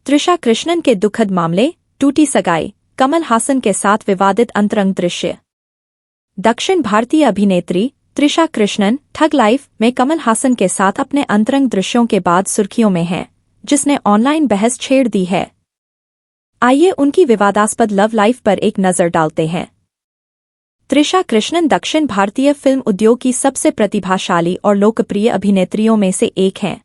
त्रिशा कृष्णन के दुखद मामले, टूटी सगाई, कमल हासन के साथ विवादित अंतरंग दृश्य। दक्षिण भारतीय अभिनेत्री त्रिशा कृष्णन ठग लाइफ में कमल हासन के साथ अपने अंतरंग दृश्यों के बाद सुर्खियों में हैं, जिसने ऑनलाइन बहस छेड़ दी है। आइए उनकी विवादास्पद लव लाइफ पर एक नजर डालते हैं। त्रिशा कृष्णन दक्षिण भारतीय फिल्म उद्योग की सबसे प्रतिभाशाली और लोकप्रिय अभिनेत्रियों में से एक हैं।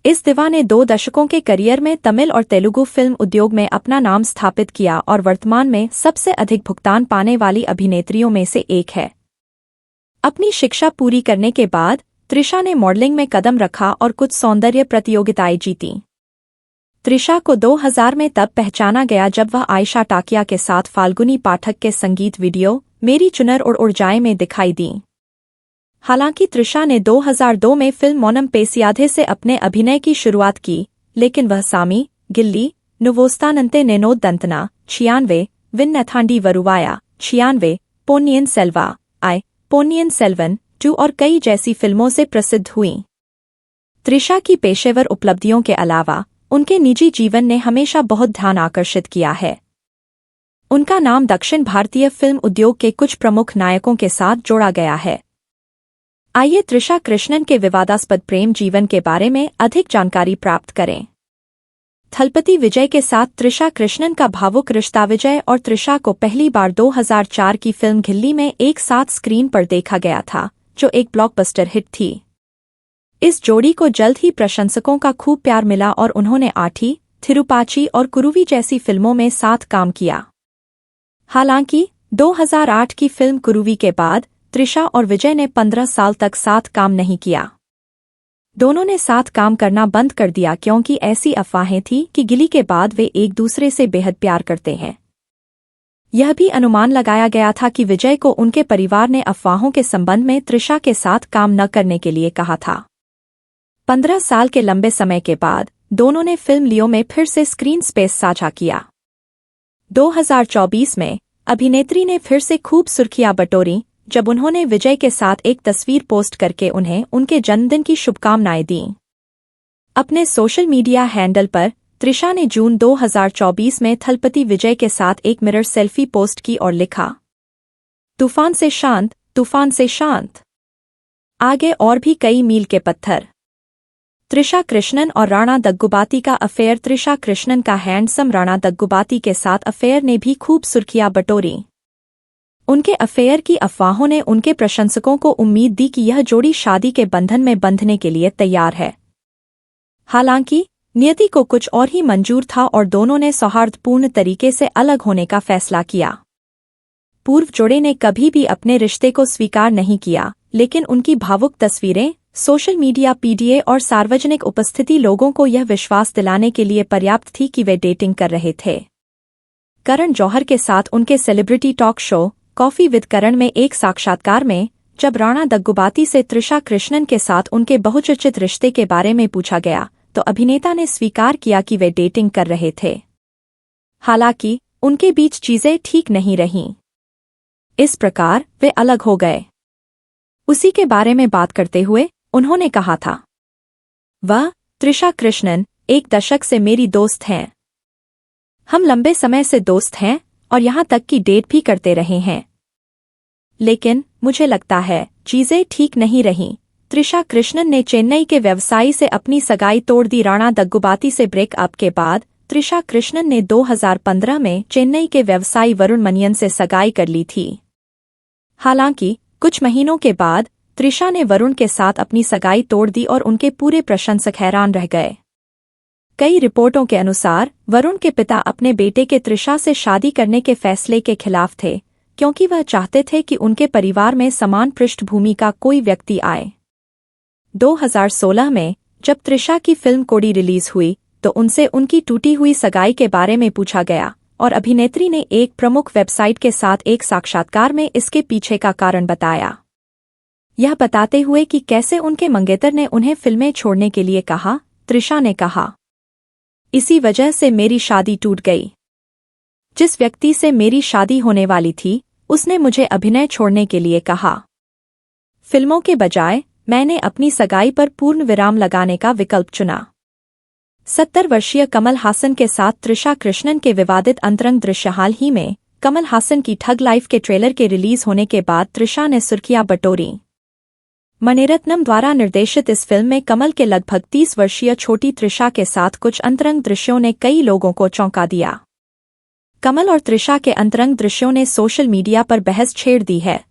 इस दिवा ने 2 दशकों के करियर में तमिल और तेलुगु फिल्म उद्योग में अपना नाम स्थापित किया और वर्तमान में सबसे अधिक भुगतान पाने वाली अभिनेत्रियों में से एक है। अपनी शिक्षा पूरी करने के बाद त्रिशा ने मॉडलिंग में कदम रखा और कुछ सौंदर्य प्रतियोगिताएं जीतीं। त्रिशा को 2000 में तब पहचाना गया जब वह आयशा टाकिया के साथ फाल्गुनी पाठक के संगीत वीडियो मेरी चुनर उड़ जाए में दिखाई दी। हालांकि त्रिशा ने 2002 में फिल्म मोनम पेसियाधे से अपने अभिनय की शुरुआत की, लेकिन वह सामी, गिल्ली, नुवोस्तानंते नेनोद दंतना 96, विन नथांडी वरुवाया 96, पोन्नियन सेल्वा पोन्नियन सेल्वन 2 और कई जैसी फिल्मों से प्रसिद्ध हुईं। त्रिशा की पेशेवर उपलब्धियों के अलावा उनके निजी जीवन ने हमेशा बहुत ध्यान आकर्षित किया है। उनका नाम दक्षिण भारतीय फिल्म उद्योग के कुछ प्रमुख नायकों के साथ जोड़ा गया है। आइए त्रिशा कृष्णन के विवादास्पद प्रेम जीवन के बारे में अधिक जानकारी प्राप्त करें। थलपति विजय के साथ त्रिशा कृष्णन का भावुक रिश्ता। विजय और त्रिशा को पहली बार 2004 की फिल्म घिल्ली में एक साथ स्क्रीन पर देखा गया था, जो एक ब्लॉकबस्टर हिट थी। इस जोड़ी को जल्द ही प्रशंसकों का खूब प्यार मिला और उन्होंने आठी, थिरुपाची और कुरुवी जैसी फिल्मों में साथ काम किया। हालांकि 2008 की फिल्म कुरुवी के बाद त्रिशा और विजय ने 15 साल तक साथ काम नहीं किया। दोनों ने साथ काम करना बंद कर दिया क्योंकि ऐसी अफवाहें थी कि गिली के बाद वे एक दूसरे से बेहद प्यार करते हैं। यह भी अनुमान लगाया गया था कि विजय को उनके परिवार ने अफवाहों के संबंध में त्रिशा के साथ काम न करने के लिए कहा था। 15 साल के लंबे समय के बाद दोनों ने फिल्म लियो में फिर से स्क्रीन स्पेस साझा किया। 2024 में अभिनेत्री ने फिर से खूब सुर्खियां बटोरी जब उन्होंने विजय के साथ एक तस्वीर पोस्ट करके उन्हें उनके जन्मदिन की शुभकामनाएं दीं। अपने सोशल मीडिया हैंडल पर त्रिशा ने जून 2024 में थलपति विजय के साथ एक मिरर सेल्फी पोस्ट की और लिखा, तूफान से शांत, तूफान से शांत। आगे और भी कई मील के पत्थर। त्रिशा कृष्णन और राणा दग्गुबाती का अफेयर। त्रिशा कृष्णन का हैंडसम राणा दग्गुबाती के साथ अफेयर ने भी खूब सुर्खियां बटोरी। उनके अफेयर की अफवाहों ने उनके प्रशंसकों को उम्मीद दी कि यह जोड़ी शादी के बंधन में बंधने के लिए तैयार है। हालांकि नियति को कुछ और ही मंजूर था और दोनों ने सौहार्दपूर्ण तरीके से अलग होने का फैसला किया। पूर्व जोड़े ने कभी भी अपने रिश्ते को स्वीकार नहीं किया, लेकिन उनकी भावुक तस्वीरें, सोशल मीडिया पीडीए और सार्वजनिक उपस्थिति लोगों को यह विश्वास दिलाने के लिए पर्याप्त थी कि वे डेटिंग कर रहे थे। करण जौहर के साथ उनके celebrity talk show coffee with Karan में एक साक्षात्कार में जब राणा दग्गुबाती से त्रिशा कृष्णन के साथ उनके बहुचर्चित रिश्ते के बारे में पूछा गया तो अभिनेता ने स्वीकार किया कि वे डेटिंग कर रहे थे। हालांकि उनके बीच चीजें ठीक नहीं रहीं। इस प्रकार वे अलग हो गए। उसी के बारे में बात करते हुए उन्होंने कहा था, वह त्रिशा कृष्णन 1 दशक से मेरी दोस्त हैं। हम लंबे समय से दोस्त हैं और यहां तक कि डेट भी करते रहे हैं। लेकिन मुझे लगता है चीजें ठीक नहीं रहीं। त्रिशा कृष्णन ने चेन्नई के व्यवसायी से अपनी सगाई तोड़ दी। राणा दग्गुबाती से ब्रेकअप के बाद त्रिशा कृष्णन ने 2015 में चेन्नई के व्यवसायी वरुण मनियन से सगाई कर ली थी। हालांकि कुछ महीनों के बाद त्रिशा ने वरुण के साथ अपनी सगाई तोड़ दी और उनके पूरे प्रशंसक हैरान रह गए। कई रिपोर्टों के अनुसार वरुण के पिता अपने बेटे के त्रिशा से शादी करने के फैसले के खिलाफ थे, क्योंकि वह चाहते थे कि उनके परिवार में समान पृष्ठभूमि का कोई व्यक्ति आए। 2016 में जब त्रिशा की फिल्म कोडी रिलीज हुई तो उनसे उनकी टूटी हुई सगाई के बारे में पूछा गया और अभिनेत्री ने एक प्रमुख वेबसाइट के साथ एक साक्षात्कार में इसके पीछे का कारण बताया। यह बताते हुए कि कैसे उनके मंगेतर ने उन्हें फिल्में छोड़ने के लिए कहा, त्रिशा ने कहा, इसी वजह से मेरी शादी टूट गई। जिस व्यक्ति से मेरी शादी होने वाली थी उसने मुझे अभिनय छोड़ने के लिए कहा। फिल्मों के बजाय मैंने अपनी सगाई पर पूर्ण विराम लगाने का विकल्प चुना। 70 वर्षीय कमल हासन के साथ तृषा कृष्णन के विवादित अंतरंग दृश्य। हाल ही में कमल हासन की ठग लाइफ के ट्रेलर के रिलीज होने के बाद तृषा ने सुर्खियां बटोरी। मणिरत्नम द्वारा निर्देशित इस फिल्म में कमल के लगभग 30 वर्षीय छोटी तृषा के साथ कुछ अंतरंग दृश्यों ने कई लोगों को चौंका दिया। कमल और तृषा के अंतरंग दृश्यों ने सोशल मीडिया पर बहस छेड़ दी है।